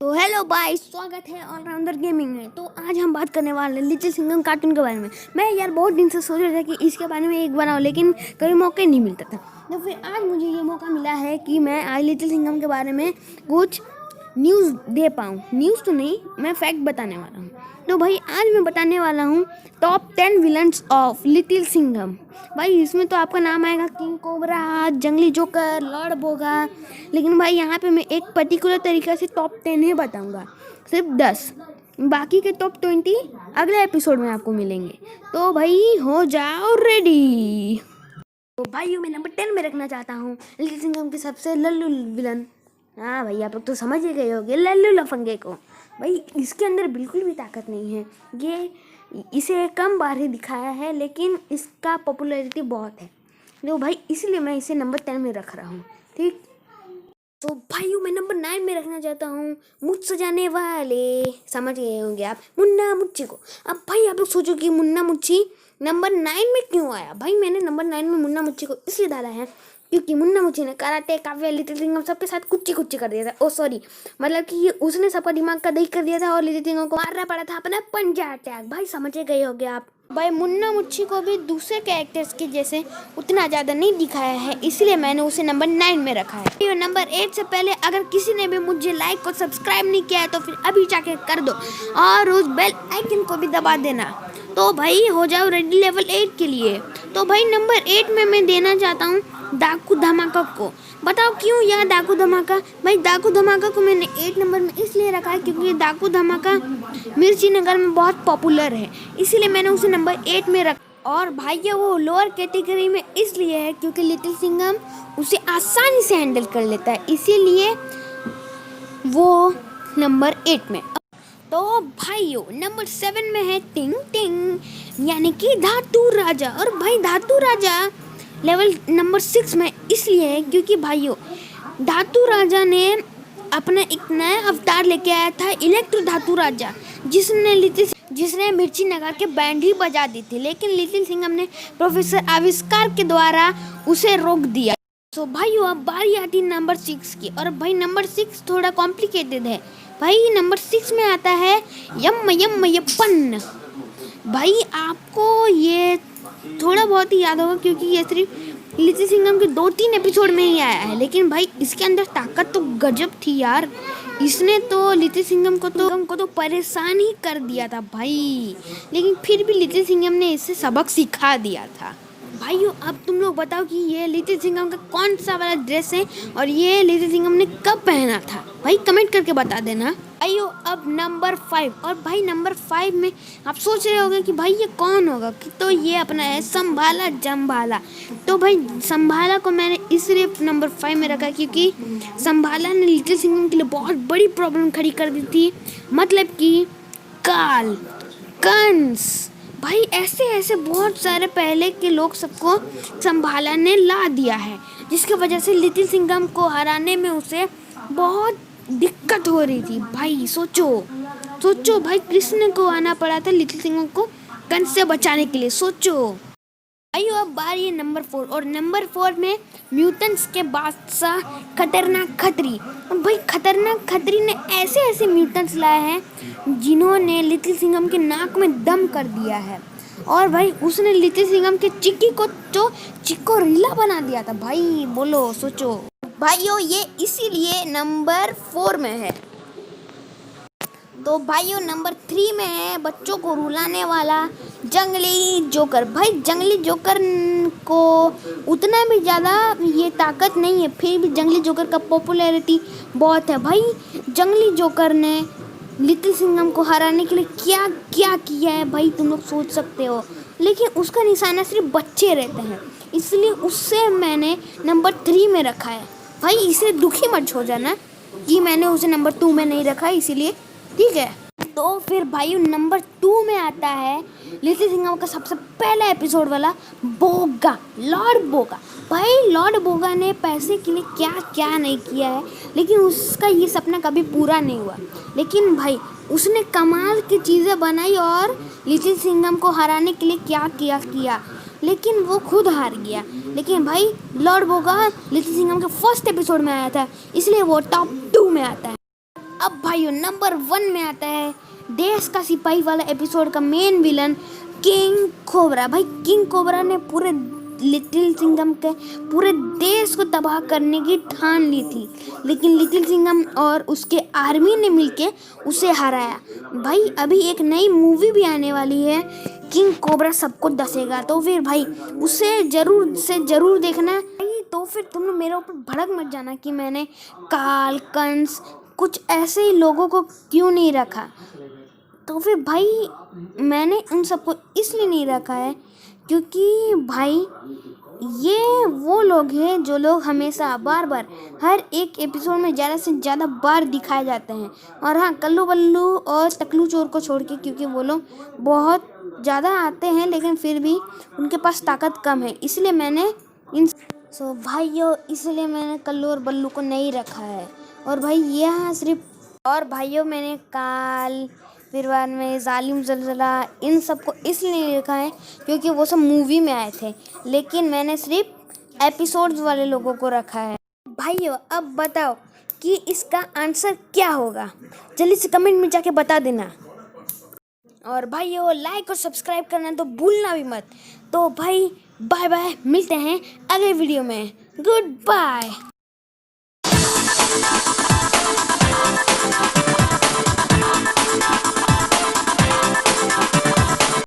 तो हेलो भाई, स्वागत है ऑलराउंडर गेमिंग में। तो आज हम बात करने वाले हैं लिटिल सिंघम कार्टून के बारे में। मैं यार बहुत दिन से सोच रहा था कि इसके बारे में एक बनाऊं, लेकिन कभी मौका नहीं मिलता था। तो फिर आज मुझे ये मौका मिला है कि मैं आज लिटिल सिंघम के बारे में कुछ न्यूज़ दे पाऊँ। न्यूज़ तो नहीं, मैं फैक्ट बताने वाला हूँ। तो भाई आज मैं बताने वाला हूँ top 10 villains of little Singham. भाई इसमें तो आपका नाम आएगा किंग कोबरा, जंगली जोकर, लॉर्ड बोगा, लेकिन भाई यहाँ पे मैं एक पर्टिकुलर तरीके से टॉप 10 ही बताऊँगा, सिर्फ 10। बाकी के टॉप 20 अगले एपिसोड में आपको मिलेंगे। तो भाई हो जाओ रेडी। तो भाई मैं नंबर 10 में रखना चाहता हूँ लिटिल सिंघम के सबसे लल्लू विलन। हाँ भाई, आप लोग तो समझ ही गए होंगे, लल्लू लफंगे को। भाई इसके अंदर बिल्कुल भी ताकत नहीं है, ये इसे कम बार ही दिखाया है, लेकिन इसका पॉपुलैरिटी बहुत है। तो भाई इसलिए मैं इसे नंबर 10 में रख रहा हूँ, ठीक। तो भाइयों मैं नंबर 9 में रखना चाहता हूँ मुझ सजाने वाले। समझ गए होंगे आप, मुन्ना मुच्ची को। अब भाई आप लोग सोचो कि मुन्ना मुच्ची नंबर 9 में क्यों आया। भाई मैंने नंबर 9 में मुन्ना मुच्ची को इसलिए डाला है क्योंकि मुन्ना मुच्ची ने कराटे, काव्य, लिटिल सिंघम सबके साथ कुच्ची कुच्ची कर दिया था। ओ सॉरी, मतलब कि ये उसने सबका दिमाग का दही कर दिया था और लिटिल सिंघम को मारना पड़ा था अपना पंजा अटैक। भाई समझ गए होगे आप। भाई मुन्ना मुच्छी को भी दूसरे कैरेक्टर्स के जैसे उतना ज़्यादा नहीं दिखाया है, इसलिए मैंने उसे नंबर 9 में रखा है। ये नंबर 8 से पहले अगर किसी ने भी मुझे लाइक और सब्सक्राइब नहीं किया है तो फिर अभी जाके कर दो और उस बेल आइकन को भी दबा देना। तो भाई हो जाओ रेडी लेवल 8 के लिए। तो भाई नंबर 8 में मैं देना चाहता हूँ डाकू धमाका को। बताओ क्यों यार डाकू धमाका। भाई डाकू धमाका को मैंने 8 नंबर में इसलिए रखा है क्योंकि डाकू धमाका मिर्ची नगर में बहुत पॉपुलर है, इसीलिए मैंने उसे नंबर 8 में रखा। और भाई ये वो लोअर कैटेगरी में इसलिए है क्योंकि लिटिल सिंघम उसे आसानी से हैंडल कर लेता है, इसीलिए वो नंबर 8 में। तो भाइयों नंबर 7 में है टिंग टिंग यानी कि धातु राजा। और भाई धातु राजा लेवल नंबर 6 में इसलिए है क्योंकि भाइयों धातु राजा ने अपना एक नया अवतार लेके आया था, इलेक्ट्रो धातु राजा, जिसने मिर्ची नगर के बैंड ही बजा दी थी, लेकिन लिटिल सिंघम ने प्रोफेसर आविष्कार के द्वारा उसे रोक दिया। तो भाइयों अब बारी आती है नंबर 6 की। और भाई नंबर 6 थोड़ा कॉम्प्लिकेटेड है। भाई नंबर 6 में आता है यम यम यप्पन। भाई आपको ये थोड़ा बहुत ही याद होगा क्योंकि ये सिर्फ लिटिल सिंघम के 2-3 एपिसोड में ही आया है, लेकिन भाई इसके अंदर ताकत तो गजब थी यार। इसने तो लिटिल सिंघम को तो परेशान ही कर दिया था भाई, लेकिन फिर भी लिटिल सिंघम ने इससे सबक सिखा दिया था। भाइयों अब तुम लोग बताओ कि ये लिटिल सिंघम का कौन सा वाला ड्रेस है और ये लिटिल सिंघम ने कब पहना था। भाई कमेंट करके बता देना। भाइयों अब नंबर 5। और भाई नंबर 5 में आप सोच रहे होंगे कि भाई ये कौन होगा, तो ये अपना है संभाला जम्भाला। तो भाई संभाला को मैंने इसलिए नंबर 5 में रखा क्योंकि संभाला ने लिटिल सिंघम के लिए बहुत बड़ी प्रॉब्लम खड़ी कर दी थी, मतलब कि काल, कंस, भाई ऐसे ऐसे बहुत सारे पहले के लोग सबको संभाला ने ला दिया है, जिसकी वजह से लिटिल सिंघम को हराने में उसे बहुत दिक्कत हो रही थी। भाई सोचो भाई कृष्ण को आना पड़ा था लिटिल सिंघम को कंस से बचाने के लिए, सोचो। आइयो अब बारी है नंबर 4। और नंबर 4 में म्यूटेंट्स के बादशाह खतरनाक खत्री। और भाई खतरनाक खत्री ने ऐसे ऐसे म्यूटेंट्स लाए हैं जिन्होंने लिटिल सिंघम के नाक में दम कर दिया है, और भाई उसने लिटिल सिंघम के चिक्की को तो चिकोरीला बना दिया था। भाई बोलो सोचो। भाइयों ये इसीलिए नंबर 4 में है। तो भाइयों नंबर 3 में है बच्चों को रुलाने वाला जंगली जोकर। भाई जंगली जोकर को उतना भी ज़्यादा ये ताकत नहीं है, फिर भी जंगली जोकर का पॉपुलैरिटी बहुत है। भाई जंगली जोकर ने लिटिल सिंघम को हराने के लिए क्या क्या किया है भाई तुम लोग सोच सकते हो, लेकिन उसका निशाना सिर्फ बच्चे रहते हैं, इसलिए उससे मैंने नंबर 3 में रखा है। भाई इसे दुखी मत हो जाना कि मैंने उसे नंबर 2 में नहीं रखा, इसीलिए, ठीक है। तो फिर भाई नंबर 2 में आता है लिटिल सिंघम का सबसे पहला एपिसोड वाला बोगा, लॉर्ड बोगा। भाई लॉर्ड बोगा ने पैसे के लिए क्या क्या नहीं किया है, लेकिन उसका ये सपना कभी पूरा नहीं हुआ, लेकिन भाई उसने कमाल की चीज़ें बनाई और लिटिल सिंघम को हराने के लिए क्या किया, लेकिन वो खुद हार गया। लेकिन भाई लॉर्ड बोगा लिटिल सिंघम के फर्स्ट एपिसोड में आया था, इसलिए वो टॉप 2 में आता है। अब भाइयों नंबर 1 में आता है देश का सिपाही वाला एपिसोड का मेन विलन किंग कोबरा। भाई किंग कोबरा ने पूरे लिटिल सिंघम के पूरे देश को तबाह करने की ठान ली थी, लेकिन लिटिल सिंघम और उसके आर्मी ने मिलके उसे हराया। भाई अभी एक नई मूवी भी आने वाली है, किंग कोबरा सबको डसेगा, तो फिर भाई उसे जरूर से जरूर देखना। तो फिर तुम लोग मेरे ऊपर भड़क मत जाना कि मैंने काल कंस कुछ ऐसे ही लोगों को क्यों नहीं रखा। तो फिर भाई मैंने उन सबको इसलिए नहीं रखा है क्योंकि भाई ये वो लोग हैं जो लोग हमेशा बार बार हर एक एपिसोड में ज़्यादा से ज़्यादा बार दिखाए जाते हैं। और हाँ, कल्लू बल्लू और टकलू चोर को छोड़ के, क्योंकि वो लोग बहुत ज़्यादा आते हैं लेकिन फिर भी उनके पास ताकत कम है, इसलिए मैंने इसलिए मैंने कल्लू और बल्लू को नहीं रखा है। और भाई यहाँ सिर्फ और भाइयों मैंने काल फिर बाद में जालिम जलजला इन सबको इसलिए नहीं रखा है क्योंकि वो सब मूवी में आए थे, लेकिन मैंने सिर्फ एपिसोड्स वाले लोगों को रखा है। भाइयों अब बताओ कि इसका आंसर क्या होगा, जल्दी से कमेंट में जाके बता देना। और भाइयों लाइक और सब्सक्राइब करना तो भूलना भी मत। तो भाई बाय बाय, मिलते हैं अगले वीडियो में। Good bye.